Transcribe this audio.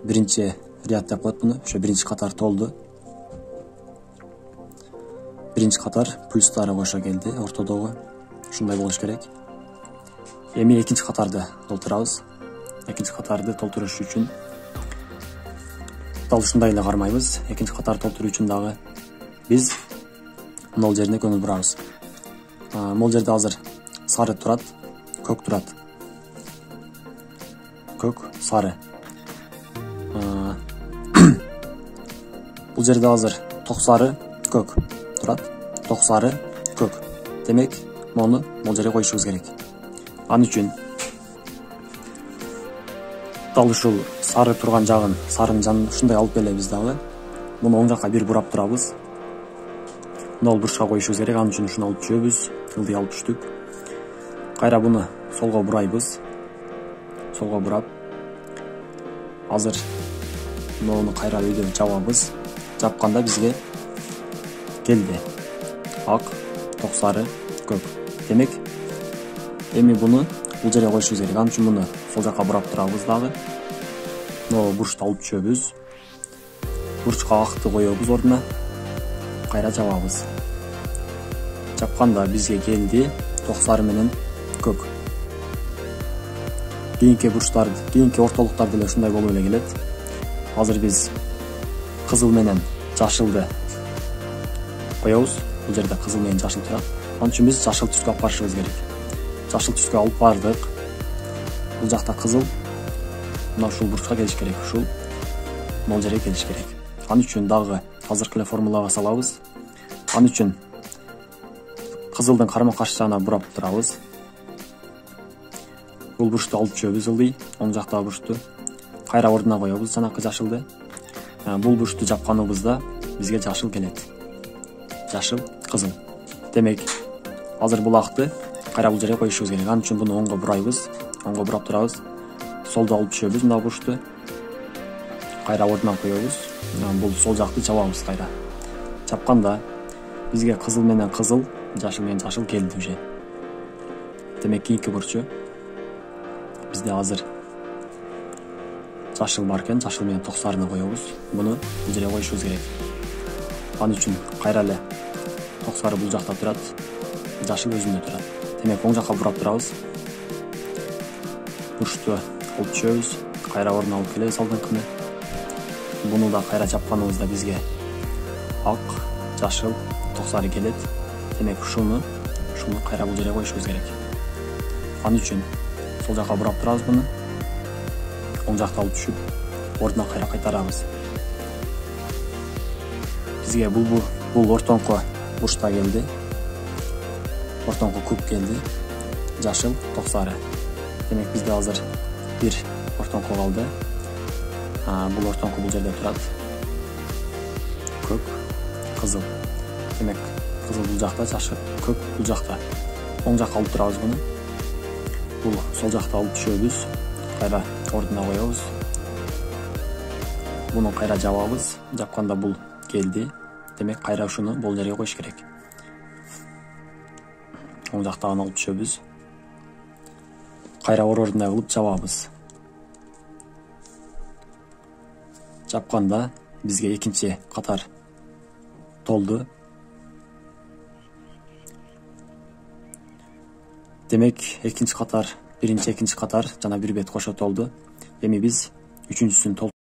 биринчи ряд деп коет буну. Ошо биринчи катар толду. Биринчи катар плюстары кошо келди ортодогу. Ушундай болуш керек. Эми экинчи катарды толтурабыз. Экинчи катарды толтуруш үчүн дал ушундай эле кармайбыз. Экинчи катарды толтуруу үчүн дагы биз могул жерине көңүл бурабыз. Могул жерде азыр сары турат, көк турат. Көк, сары. Бул жерде азыр ток сары, көк турат. Ток сары, көк. Демек, мону могул жерге коюшубуз керек. Ал үчүн дал ушул сары турган жагын, сарынын жанын ушундай алып келебиз дагы. Муну оң жакка бир бурап турабыз. Нол бурчка коюшубуз керек. Ал үчүн ушуну алып түшөбүз. Ылдый алып түштүк. Кайра буну солго бурайбыз. Солго бурап, азыр мону кайра үйдө жабабыз. Жапканда бизге келди. Ак, ток сары, көк. Демек, эми буну бул жерге коюшубуз керек. Ал үчүн буну сол жакка бурап турабыз дагы. Могу бурчту алып түшөбүз. Бурчка акты коебуз ордуна. Кайра жабабыз. Жапканда бизге келди ток сары менен көк. Кийинки бурчтар, кийинки ортолуктар деле ушундай болуп эле келет. Азыр биз кызыл менен жашылды коебуз. Бул жерде кызыл менен жашыл турат. Ал үчүн биз жашыл түскө алып барышыбыз керек. Жашыл түскө алып бардык. Бул жакта кызыл. Мына ушул бурчка келиш керек. Ушул могул жерге келиш керек. Ал үчүн дагы азыркы эле формулага салабыз. Ал үчүн кызылдын карама каршы жагына бурап турабыз. Бул бурчту алып түшөбүз ылдый, оң жактагы бурчту. Кайра ордуна коебуз жанакы жашылды. Бул бурчту жапканыбызда бизге жашыл келет. Жашыл, кызыл. Демек, азыр бул акты кайра бул жерге коюшубуз керек. Ал үчүн буну оңго бурайбыз. Оңго бурап турабыз. Солду алып түшөбүз мына бурчту. Кайра ордуна коебуз. Бул сол жакты жабабыз кайра. Жапканда бизге кызыл менен кызыл, жашыл менен жашыл келди уже. Демек, кийинки бурчу бизде азыр жашыл бар экен, жашыл менен ток сарыны коебуз. Буну бул жерге коюшубуз керек. Ал үчүн кайра эле ток сары бул жакта турат, жашыл өзүндө турат. Демек, оң жакка бурап турабыз. Бурчту алып түшөбүз. Кайра ордуна алып келебиз алдыңкыны. Буну да кайра жапканыбызда бизге ак, жашыл, ток сары келет. Демек, ушуну кайра бул жерге коюшубуз керек. Ал үчүн сол жакка бурап турабыз буну. Оң жакта алып түшүп, ордуна кайра кайтарабыз. Бизге бул ортоңку бурчта келди. Ортоңку куб келди. Жашыл, ток сары. Демек, бизде азыр бир ортоңку калды. Бул ортоңку бул жерде турат. Көк, кызыл. Демек, кызыл бул жакта, жашыл, көк бул жакта. Оң жакка алып турабыз буну. Бул сол жакта алып түшөбүз. Кайра ордуна коебуз. Буну кайра жабабыз. Жапканда бул келди. Демек, кайра ушуну бул жерге коюш керек. Оң жактагын алып түшөбүз. Кайра ордуна кылып жабабыз. Жапканда бизге экинчи катар толду. Демек, экинчи катар, биринчи экинчи катар жана бир бет кошо толду. Эми биз үчүнчүсүн